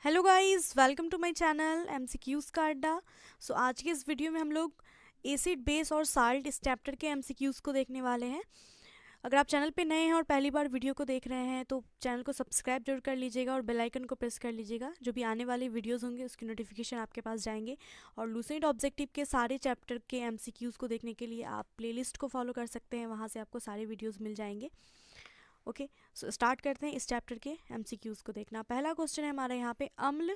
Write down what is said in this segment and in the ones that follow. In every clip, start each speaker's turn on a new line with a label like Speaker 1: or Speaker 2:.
Speaker 1: Hello guys, welcome to my channel MCQs का अड्डा। सो आज के इस वीडियो में हम लोग एसिड बेस और साल्ट इस चैप्टर के एमसीक्यूज़ को देखने वाले हैं। अगर आप चैनल पे नए हैं और पहली बार वीडियो को देख रहे हैं तो चैनल को सब्सक्राइब जरूर कर लीजिएगा और बेल आइकन को प्रेस कर लीजिएगा। जो भी आने वाले वीडियोस होंगे उसकी नोटिफिकेशन आपके पास जाएंगे। और लूसेंट ऑब्जेक्टिव के सारे चैप्टर के एमसीक्यूज़ को देखने के लिए आप प्लेलिस्ट को फॉलो कर सकते हैं, वहाँ से आपको सारे वीडियोज़ मिल जाएंगे। ओके, सो स्टार्ट करते हैं इस चैप्टर के एमसीक्यूज़ को देखना। पहला क्वेश्चन है हमारे यहाँ पे, अम्ल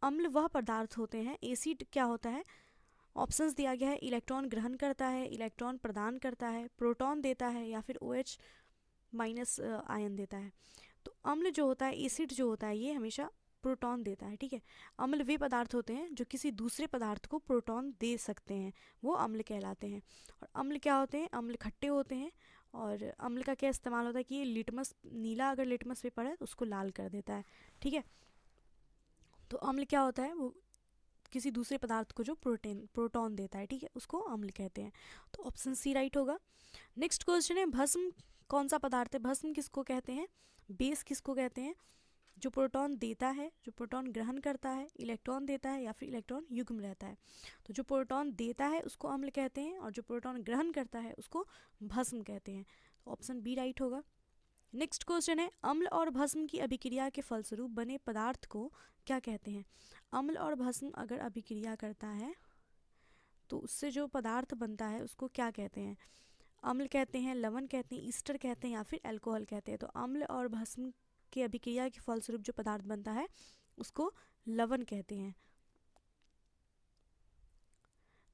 Speaker 1: अम्ल वह पदार्थ होते हैं, एसिड क्या होता है। ऑप्शंस दिया गया है, इलेक्ट्रॉन ग्रहण करता है, इलेक्ट्रॉन प्रदान करता है, प्रोटॉन देता है या फिर OH माइनस आयन देता है। तो अम्ल जो होता है, एसिड जो होता है, ये हमेशा प्रोटॉन देता है। ठीक है, अम्ल वे पदार्थ होते हैं जो किसी दूसरे पदार्थ को प्रोटॉन दे सकते हैं, वो अम्ल कहलाते हैं। और अम्ल क्या होते हैं, अम्ल खट्टे होते हैं। और अम्ल का क्या इस्तेमाल होता है कि ये लिटमस, नीला अगर लिटमस पेपर है तो उसको लाल कर देता है। ठीक है, तो अम्ल क्या होता है, वो किसी दूसरे पदार्थ को जो प्रोटॉन देता है, ठीक है, उसको अम्ल कहते हैं। तो ऑप्शन सी राइट होगा। नेक्स्ट क्वेश्चन है, भस्म कौन सा पदार्थ है। भस्म किसको कहते हैं, बेस किसको कहते हैं। जो प्रोटॉन देता है, जो प्रोटॉन ग्रहण करता है, इलेक्ट्रॉन देता है या फिर इलेक्ट्रॉन युग्म रहता है। तो जो प्रोटॉन देता है उसको अम्ल कहते हैं और जो प्रोटॉन ग्रहण करता है उसको भस्म कहते हैं। ऑप्शन बी राइट होगा। नेक्स्ट क्वेश्चन है, अम्ल और भस्म की अभिक्रिया के फलस्वरूप बने पदार्थ को क्या कहते हैं। अम्ल और भस्म अगर अभिक्रिया करता है तो उससे जो पदार्थ बनता है उसको क्या कहते हैं। अम्ल कहते हैं, लवण कहते हैं, ईस्टर कहते हैं या फिर अल्कोहल कहते हैं। तो अम्ल और भस्म की अभिक्रिया के फलस्वरूप जो पदार्थ बनता है उसको लवण कहते हैं।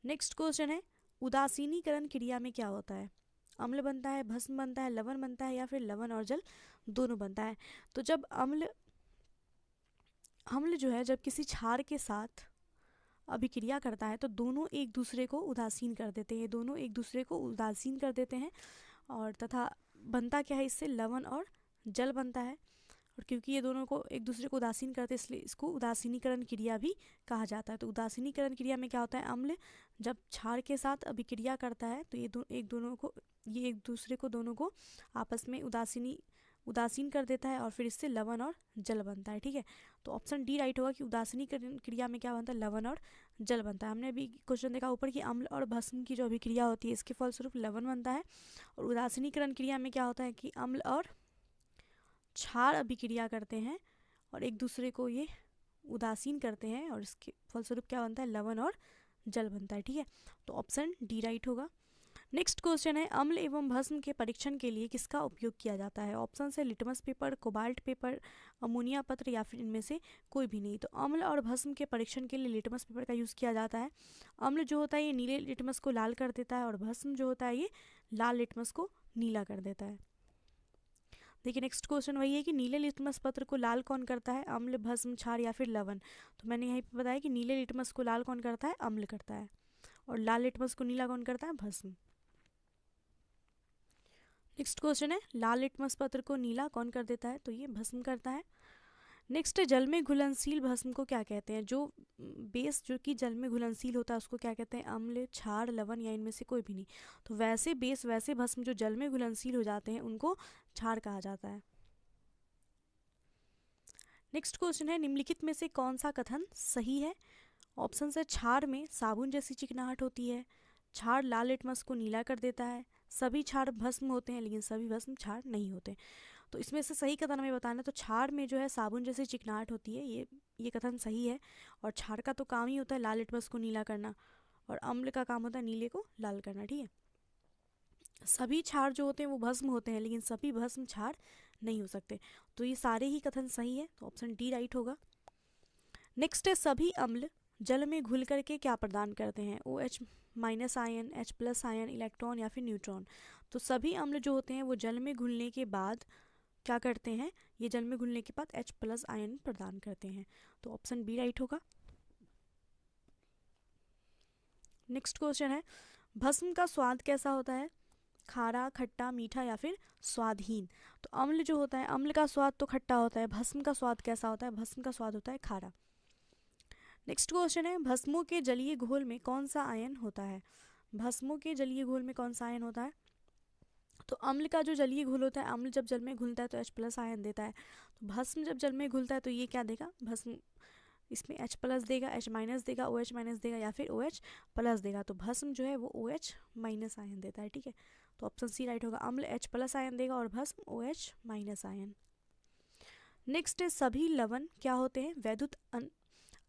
Speaker 1: नेक्स्ट क्वेश्चन है, उदासीनीकरण क्रिया में क्या होता है। अम्ल बनता है, भस्म बनता है, लवण बनता है या फिर लवण और जल दोनों बनता है। तो जब अम्ल अम्ल जो है जब किसी क्षार के साथ अभिक्रिया करता है तो दोनों एक दूसरे को उदासीन कर देते हैं, दोनों एक दूसरे को उदासीन कर देते हैं। और तथा बनता क्या है, इससे लवण और जल बनता है। और क्योंकि ये दोनों को एक दूसरे को उदासीन करते हैं इसलिए इसको उदासीनीकरण क्रिया भी कहा जाता है। तो उदासीनीकरण क्रिया में क्या होता है, अम्ल जब क्षार के साथ अभिक्रिया करता है तो ये एक दूसरे को दोनों को आपस में उदासीन कर देता है और फिर इससे लवण और जल बनता है। ठीक है, तो ऑप्शन डी राइट होगा कि उदासीनीकरण क्रिया में क्या बनता है, लवण और जल बनता है। हमने अभी क्वेश्चन देखा ऊपर कि अम्ल और भस्म की जो अभिक्रिया होती है इसके फलस्वरूप लवण बनता है। और उदासीनीकरण क्रिया में क्या होता है कि अम्ल और क्षार अभिक्रिया करते हैं और एक दूसरे को ये उदासीन करते हैं और इसके फलस्वरूप क्या बनता है, लवण और जल बनता है। ठीक है, तो ऑप्शन डी राइट होगा। नेक्स्ट क्वेश्चन है, अम्ल एवं भस्म के परीक्षण के लिए किसका उपयोग किया जाता है। ऑप्शन है, litmus paper, cobalt paper, ammonia पत्र या फिर इनमें से कोई भी नहीं। तो अम्ल और भस्म के परीक्षण के लिए लिटमस पेपर का यूज़ किया जाता है। अम्ल जो होता है ये नीले लिटमस को लाल कर देता है और भस्म जो होता है ये लाल लिटमस को नीला कर देता है। देखिए नेक्स्ट क्वेश्चन वही है कि नीले लिटमस पत्र को लाल कौन करता है, अम्ल, भस्म, क्षार या फिर लवण। तो मैंने यहीं पे बताया कि नीले लिटमस को लाल कौन करता है, अम्ल करता है। और लाल लिटमस को नीला कौन करता है, भस्म। नेक्स्ट क्वेश्चन है, लाल लिटमस पत्र को नीला कौन कर देता है, तो ये भस्म करता है। नेक्स्ट है, जल में घुलनशील भस्म को क्या कहते हैं। जो बेस जो कि जल में घुलनशील होता है उसको क्या कहते हैं, अम्ल, क्षार, लवण या इनमें से कोई भी नहीं। तो वैसे बेस, वैसे भस्म जो जल में घुलनशील हो जाते हैं उनको क्षार कहा जाता है। नेक्स्ट क्वेश्चन है, निम्नलिखित में से कौन सा कथन सही है। ऑप्शन है, क्षार में साबुन जैसी चिकनाहट होती है, क्षार लाल लिटमस को नीला कर देता है, सभी क्षार भस्म होते हैं लेकिन सभी भस्म क्षार नहीं होते। तो इसमें से सही कथन हमें बताना है। तो क्षार में जो है साबुन जैसी चिकनाहट होती है, ये कथन सही है। और क्षार का तो काम ही होता है लाल लिटमस को नीला करना और अम्ल का काम होता है नीले को लाल करना। ठीक है, सभी क्षार जो होते हैं वो भस्म होते हैं लेकिन सभी भस्म क्षार नहीं हो सकते। तो ये सारे ही कथन सही है, तो ऑप्शन डी राइट होगा। नेक्स्ट है, सभी अम्ल जल में घुल करके क्या प्रदान करते हैं। OH minus ion, H plus ion, electron या फिर न्यूट्रॉन। तो सभी अम्ल जो होते हैं वो जल में घुलने के बाद क्या करते हैं, ये जल में घुलने के बाद H प्लस आयन प्रदान करते हैं। तो ऑप्शन बी राइट होगा। नेक्स्ट क्वेश्चन है, भस्म का स्वाद कैसा होता है, खारा, खट्टा, मीठा या फिर स्वादहीन। तो अम्ल जो होता है, अम्ल का स्वाद तो खट्टा होता है, भस्म का स्वाद कैसा होता है, भस्म का स्वाद होता है खारा। नेक्स्ट क्वेश्चन है, भस्मों के जलीय घोल में कौन सा आयन होता है। भस्मों के जलीय घोल में कौन सा आयन होता है, तो अम्ल का जो जलीय घुल होता है, अम्ल जब जल में घुलता है तो H+ आयन देता है। तो भस्म जब जल में घुलता है तो ये क्या देगा, भस्म इसमें H+ देगा, H- देगा, OH- देगा या फिर OH+ देगा। तो भस्म जो है वो OH- आयन देता है, ठीक है। तो ऑप्शन सी राइट होगा, अम्ल H+ आयन देगा और भस्म OH- आयन। नेक्स्ट है सभी लवण क्या होते हैं, वैद्युत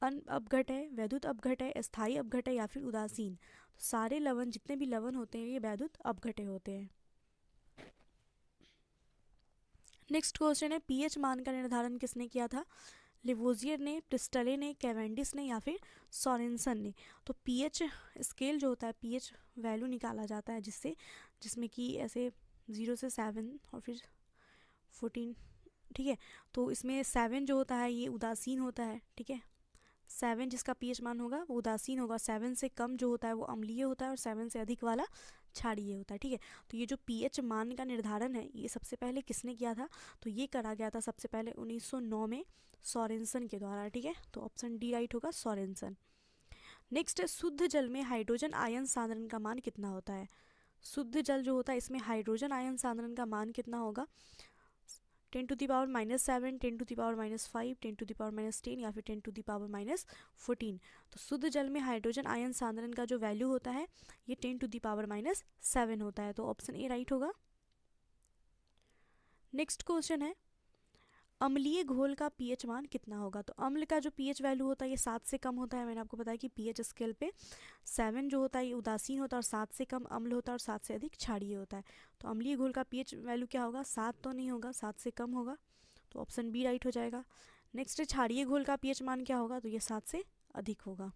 Speaker 1: अपघट है, वैद्युत अपघट है, स्थायी अपघट है या फिर उदासीन। तो सारे लवण, जितने भी लवण होते हैं ये वैद्युत अपघटे होते हैं। नेक्स्ट क्वेश्चन है पीएच मान का निर्धारण किसने किया था, लिवोजियर ने, प्रिस्टले ने, कैवेंडिश ने या फिर सोरेनसन ने। तो पीएच स्केल जो होता है, पीएच वैल्यू निकाला जाता है जिसमें कि ऐसे 0 से 7 और फिर 14, ठीक है। तो इसमें 7 जो होता है ये उदासीन होता है, ठीक है। 7 जिसका पीएच मान होगा वो उदासीन होगा, 7 से कम जो होता है वो अम्लीय होता है और 7 से अधिक वाला क्षारीय होता है, ठीक है। तो ये जो पीएच मान का निर्धारण है ये सबसे पहले किसने किया था, तो ये करा गया था सबसे पहले 1909 में सोरेनसन के द्वारा, ठीक है। तो ऑप्शन डी राइट होगा, सोरेनसन। नेक्स्ट है शुद्ध जल में हाइड्रोजन आयन सांद्रण का मान कितना होता है। शुद्ध जल जो होता है इसमें हाइड्रोजन आयन सांद्रण का मान कितना होगा, 10⁻⁻⁷, 10⁻⁻5, 10⁻10 या फिर 10⁻14। तो शुद्ध जल में हाइड्रोजन आयन सांद्रण का जो वैल्यू होता है ये 10⁻7 होता है। तो ऑप्शन ए राइट होगा। नेक्स्ट क्वेश्चन है अम्लीय घोल का पीएच मान कितना होगा। तो अम्ल का जो पीएच वैल्यू होता है ये 7 से कम होता है। मैंने आपको बताया कि पीएच स्केल पे 7 जो होता है ये उदासीन होता है और 7 से कम अम्ल होता है और 7 से अधिक क्षारीय होता है। तो अम्लीय घोल का पीएच वैल्यू क्या होगा, 7 तो नहीं होगा, 7 से कम होगा। तो ऑप्शन बी राइट हो जाएगा। नेक्स्ट है क्षारीय घोल का पीएच मान क्या होगा, तो ये 7 से अधिक होगा।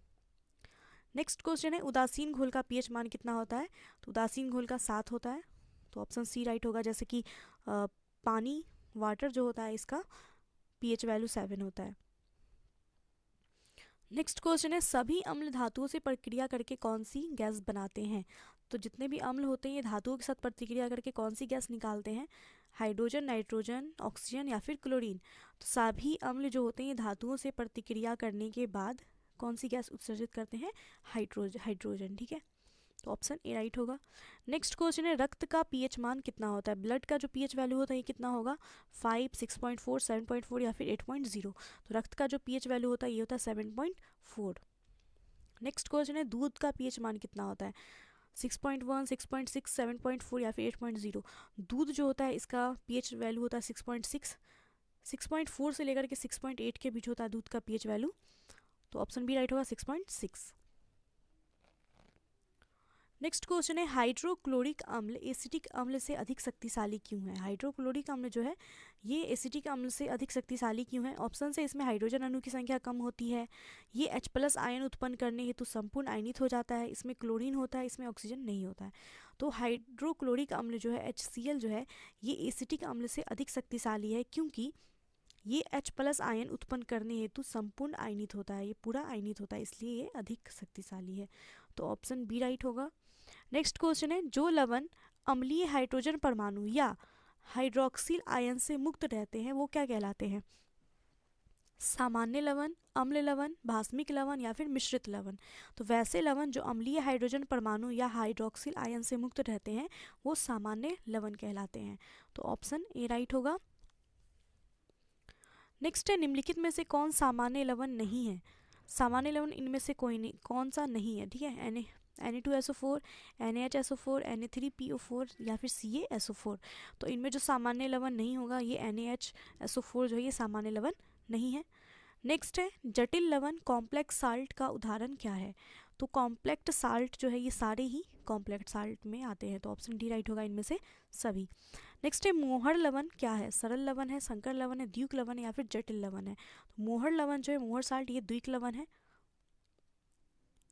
Speaker 1: नेक्स्ट क्वेश्चन है उदासीन घोल का पीएच मान कितना होता है। तो उदासीन घोल का 7 होता है। तो ऑप्शन सी राइट होगा। जैसे कि पानी, वाटर जो होता है इसका पीएच वैल्यू 7 होता है। नेक्स्ट क्वेश्चन है सभी अम्ल धातुओं से प्रक्रिया करके कौन सी गैस बनाते हैं। तो जितने भी अम्ल होते हैं ये धातुओं के साथ प्रतिक्रिया करके कौन सी गैस निकालते हैं, हाइड्रोजन, नाइट्रोजन, ऑक्सीजन या फिर क्लोरीन। तो सभी अम्ल जो होते हैं ये धातुओं से प्रतिक्रिया करने के बाद कौन सी गैस उत्सर्जित करते हैं, हाइड्रोजन, ठीक है। तो ऑप्शन ए राइट होगा। नेक्स्ट क्वेश्चन है रक्त का पीएच मान कितना होता है। ब्लड का जो पीएच वैल्यू होता है ये कितना होगा, 5, 6.4, 7.4 या फिर 8.0। तो रक्त का जो पीएच वैल्यू होता है ये होता है 7.4। नेक्स्ट क्वेश्चन है दूध का पीएच मान कितना होता है, 6.1, 6.6, 7.4 या फिर 8.0। दूध जो होता है इसका पीएच वैल्यू होता है 6.6, 6.4 से लेकर के 6.8 के बीच होता है दूध का पीएच वैल्यू। तो ऑप्शन बी राइट होगा, 6.6। नेक्स्ट क्वेश्चन है हाइड्रोक्लोरिक अम्ल एसिटिक अम्ल से अधिक शक्तिशाली क्यों है। हाइड्रोक्लोरिक अम्ल जो है ये एसिटिक अम्ल से अधिक शक्तिशाली क्यों है। ऑप्शन से इसमें हाइड्रोजन अणु की संख्या कम होती है, ये H+ आयन उत्पन्न करने हेतु संपूर्ण आयनित हो जाता है, इसमें क्लोरीन होता है, इसमें ऑक्सीजन नहीं होता है। तो हाइड्रोक्लोरिक अम्ल जो है HCl जो है ये एसिटिक अम्ल से अधिक शक्तिशाली है क्योंकि ये H+ आयन उत्पन्न करने हेतु संपूर्ण आयनित होता है, ये पूरा आयनित होता है, इसलिए ये अधिक शक्तिशाली है। तो ऑप्शन बी राइट होगा। नेक्स्ट क्वेश्चन है जो लवण अम्लीय हाइड्रोजन परमाणु या हाइड्रोक्सिल आयन से मुक्त रहते हैं वो क्या कहलाते हैं, सामान्य लवण, अम्ल लवण, भास्मिक लवण या फिर मिश्रित लवण। तो वैसे लवण जो अम्लीय हाइड्रोजन परमाणु या हाइड्रोक्सिल आयन से मुक्त रहते हैं वो सामान्य लवण कहलाते हैं। तो ऑप्शन ए राइट होगा। नेक्स्ट है निम्नलिखित में से कौन सामान्य लवण नहीं है। सामान्य लवण इनमें से कोई नहीं, कौन सा नहीं है, ठीक है। Na2SO4, NaHSO4, Na3PO4 या फिर CaSO4। तो इनमें जो सामान्य लवण नहीं होगा ये NaHSO4 जो है ये सामान्य लवण नहीं है। नेक्स्ट है जटिल लवण कॉम्प्लेक्स साल्ट का उदाहरण क्या है। तो कॉम्प्लेक्स साल्ट जो है ये सारे ही कॉम्प्लेक्स साल्ट में आते हैं। तो ऑप्शन डी राइट होगा इनमें से सभी। नेक्स्ट है मोहर लवण क्या है, सरल लवण है, संकर लवण है, द्विक लवण है या फिर जटिल लवण है। तो मोहर लवण जो है, मोहर साल्ट ये द्विक लवण है।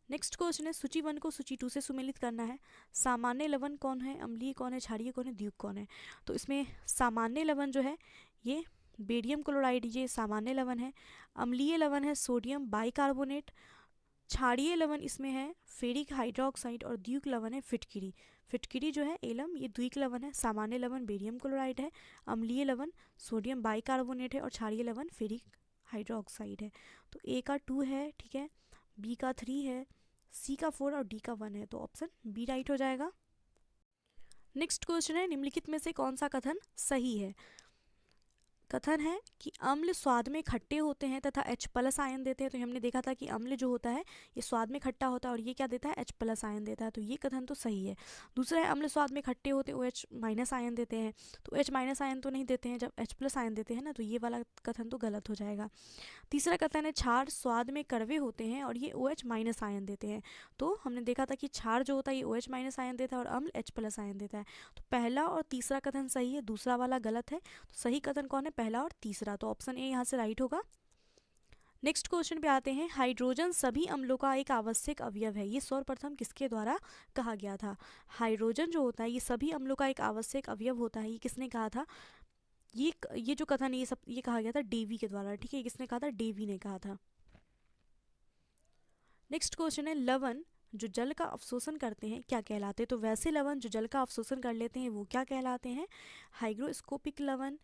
Speaker 1: नेक्स्ट क्वेश्चन है सूची 1 को सूची 2 से सुमेलित करना है। सामान्य लवण कौन है, अम्लीय कौन है, क्षारीय कौन है, द्विक कौन है। तो इसमें सामान्य लवण जो है ये बेरियम क्लोराइड ये सामान्य लवण है। अम्लीय लवण है सोडियम बाइकार्बोनेट। क्षारीय लवण इसमें है फेरिक हाइड्रोक्साइड और द्विक लवण है फिटकिरी। फिटकिरी जो है एलम ये द्विक लवण है। सामान्य लवण बेरियम क्लोराइड है, अम्लीय लवण सोडियम बाइकार्बोनेट है और क्षारीय लवण फेरिक हाइड्रोक्साइड है। तो ए का 2 है, ठीक है, बी का 3 है, सी का 4 और डी का 1 है। तो ऑप्शन बी राइट हो जाएगा। नेक्स्ट क्वेश्चन है, निम्नलिखित में से कौन सा कथन सही है? कथन है कि अम्ल स्वाद में खट्टे होते हैं तथा H प्लस आयन देते हैं। तो हमने देखा था कि अम्ल जो होता है ये स्वाद में खट्टा होता है और ये क्या देता है, H प्लस आयन देता है। तो ये कथन तो सही है। दूसरा है, अम्ल स्वाद में खट्टे होते हैं, OH माइनस आयन देते हैं। तो H माइनस आयन तो नहीं देते हैं, जब H प्लस आयन देते हैं ना, तो ये वाला कथन तो गलत हो जाएगा। तीसरा कथन है, क्षार स्वाद में कड़वे होते हैं और ये OH माइनस आयन देते हैं। तो हमने देखा था कि क्षार जो होता है ये OH माइनस आयन देता है और अम्ल H प्लस आयन देता है। तो पहला और तीसरा कथन सही है, दूसरा वाला गलत है। तो सही कथन कौन है, पहला और तीसरा। तो ऑप्शन ए यहाँ से राइट होगा। नेक्स्ट क्वेश्चन पे आते हैं, हाइड्रोजन सभी अम्लों का एक आवश्यक अवयव है, ये सर्वप्रथम किसके द्वारा कहा गया था? हाइड्रोजन जो होता है ये सभी अम्लों का एक आवश्यक अवयव होता है, ये किसने कहा था? ये जो कथन ये कहा गया था डेवी के द्वारा। ठीक है, किसने कहा था? डेवी ने कहा था। नेक्स्ट क्वेश्चन है, लवण जो जल का अवशोषण करते हैं क्या कहलाते हैं? तो वैसे लवण जो जल का अवशोषण कर लेते हैं वो क्या कहलाते हैं? हाइग्रोस्कोपिक लवण,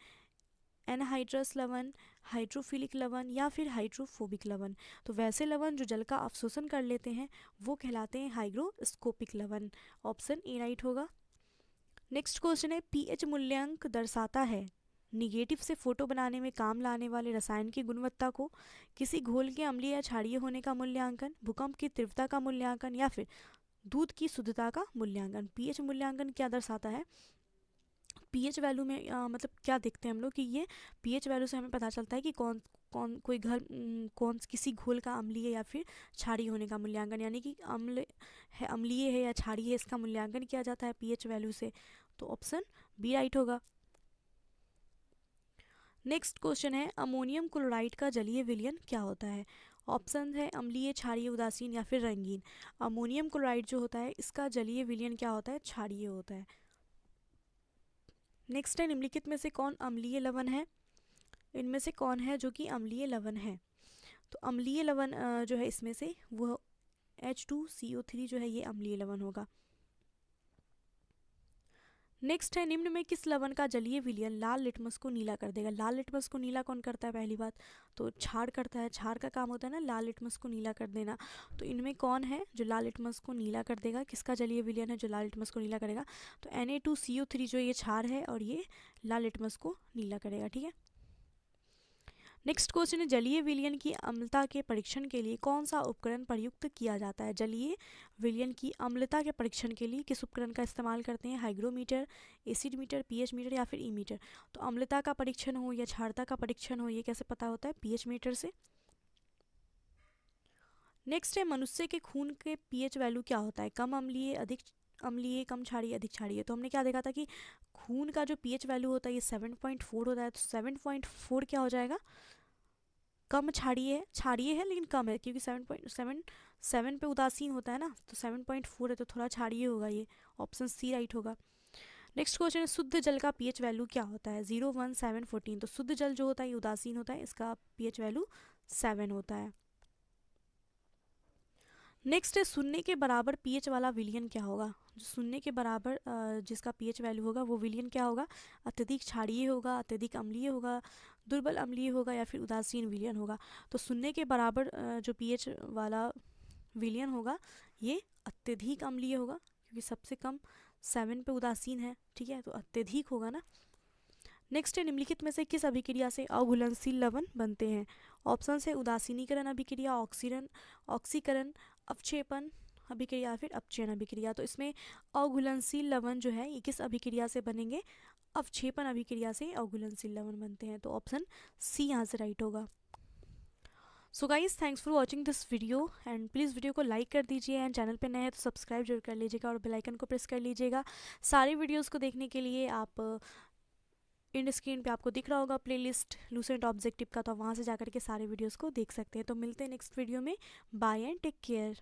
Speaker 1: एनहाइड्रस लवण, हाइड्रोफिलिक लवण या फिर हाइड्रोफोबिक लवण। तो वैसे लवण जो जल का अवशोषण कर लेते हैं वो कहलाते हैं हाइग्रोस्कोपिक लवण। ऑप्शन ए राइट होगा। नेक्स्ट क्वेश्चन है, पीएच मूल्यांक दर्शाता है निगेटिव से फोटो बनाने में काम लाने वाले रसायन की गुणवत्ता को, किसी घोल के अम्लीय या क्षारीय होने का मूल्यांकन, भूकंप की तीव्रता का मूल्यांकन या फिर दूध की शुद्धता का मूल्यांकन। पीएच मूल्यांकन क्या दर्शाता है? पीएच वैल्यू में मतलब क्या देखते हैं हम लोग कि ये पीएच वैल्यू से हमें पता चलता है कि कौन किसी घोल का अम्लीय या फिर क्षारीय होने का मूल्यांकन, यानी कि अम्लीय है या क्षारीय है, इसका मूल्यांकन किया जाता है पीएच वैल्यू से। तो ऑप्शन बी राइट होगा। नेक्स्ट क्वेश्चन है, अमोनियम क्लोराइड का जलीय विलयन क्या होता है? ऑप्शन है अम्लीय, क्षारीय, उदासीन या फिर रंगीन। अमोनियम क्लोराइड जो होता है इसका जलीय विलयन क्या होता है? क्षारीय होता है। नेक्स्ट है, निम्नलिखित में से कौन अम्लीय लवण है? इनमें से कौन है जो कि अम्लीय लवण है? तो अम्लीय लवण जो है इसमें से वो H2CO3 जो है ये अम्लीय लवण होगा। नेक्स्ट है, निम्न में किस लवण का जलीय विलयन लाल लिटमस को नीला कर देगा? लाल लिटमस को नीला कौन करता है? पहली बात तो क्षार करता है, क्षार का काम होता है ना लाल लिटमस को नीला कर देना। तो इनमें कौन है जो लाल लिटमस को नीला कर देगा? किसका जलीय विलयन है जो लाल लिटमस को नीला करेगा? तो Na2CO3 जो ये क्षार है और ये लाल लिटमस को नीला करेगा। ठीक है। नेक्स्ट क्वेश्चन है, जलीय विलयन की अम्लता के परीक्षण के लिए कौन सा उपकरण प्रयुक्त किया जाता है? जलीय विलयन की अम्लता के परीक्षण के लिए किस उपकरण का इस्तेमाल करते हैं? Hygrometer, acid meter, pH meter या फिर ई मीटर। तो अम्लता का परीक्षण हो या क्षारता का परीक्षण हो ये कैसे पता होता है? पीएच मीटर से। नेक्स्ट है, मनुष्य के खून के पीएच वैल्यू क्या होता है? कम अम्लीय, अधिक अम्लीय, कम क्षारीय, अधिक क्षारीय। तो हमने क्या देखा था कि खून का जो पीएच वैल्यू होता है ये 7.4 होता है। तो 7.4 क्या हो जाएगा? कम क्षारीय है लेकिन कम है, क्योंकि 7.7 पे उदासीन होता है ना, तो 7.4 है तो थोड़ा क्षारीय होगा। ये ऑप्शन सी राइट होगा। नेक्स्ट क्वेश्चन है, शुद्ध जल का पीएच वैल्यू क्या होता है? 0, 1, 7, 14। तो शुद्ध जल जो होता है ये उदासीन होता है, इसका पीएच वैल्यू 7 होता है। नेक्स्ट है, शून्य के बराबर पीएच वाला विलयन क्या होगा? जो शून्य के बराबर जिसका पीएच वैल्यू होगा वो विलयन क्या होगा? अत्यधिक क्षारीय होगा, अत्यधिक अम्लीय होगा, दुर्बल अम्लीय होगा या फिर उदासीन विलयन होगा। तो शून्य के बराबर जो पीएच वाला विलयन होगा ये अत्यधिक अम्लीय होगा, क्योंकि सबसे कम 7 पे उदासीन है। ठीक है, तो अत्यधिक होगा ना। नेक्स्ट है, निम्नलिखित में से किस अभिक्रिया से अघुलनशील लवण बनते हैं? ऑप्शन है उदासीनीकरण अभिक्रिया, ऑक्सीकरण, अवक्षेपण अभिक्रिया, फिर अपचयन अभिक्रिया। तो इसमें अघुलनशील लवण जो है ये किस अभिक्रिया से बनेंगे? अवक्षेपण अभिक्रिया से अघुलनशील लवण बनते हैं। तो ऑप्शन सी यहाँ से राइट होगा। So guys, thanks for watching this video and please video को लाइक कर दीजिए एंड चैनल पे नए हैं तो सब्सक्राइब जरूर कर लीजिएगा और बेल आइकन को प्रेस कर लीजिएगा। सारे वीडियोस को देखने के लिए आप इंड स्क्रीन पे आपको दिख रहा होगा प्लेलिस्ट लूसेंट ऑब्जेक्टिव का, तो वहाँ से जाकर के सारे वीडियोस को देख सकते हैं। तो मिलते हैं नेक्स्ट वीडियो में। Bye and take care.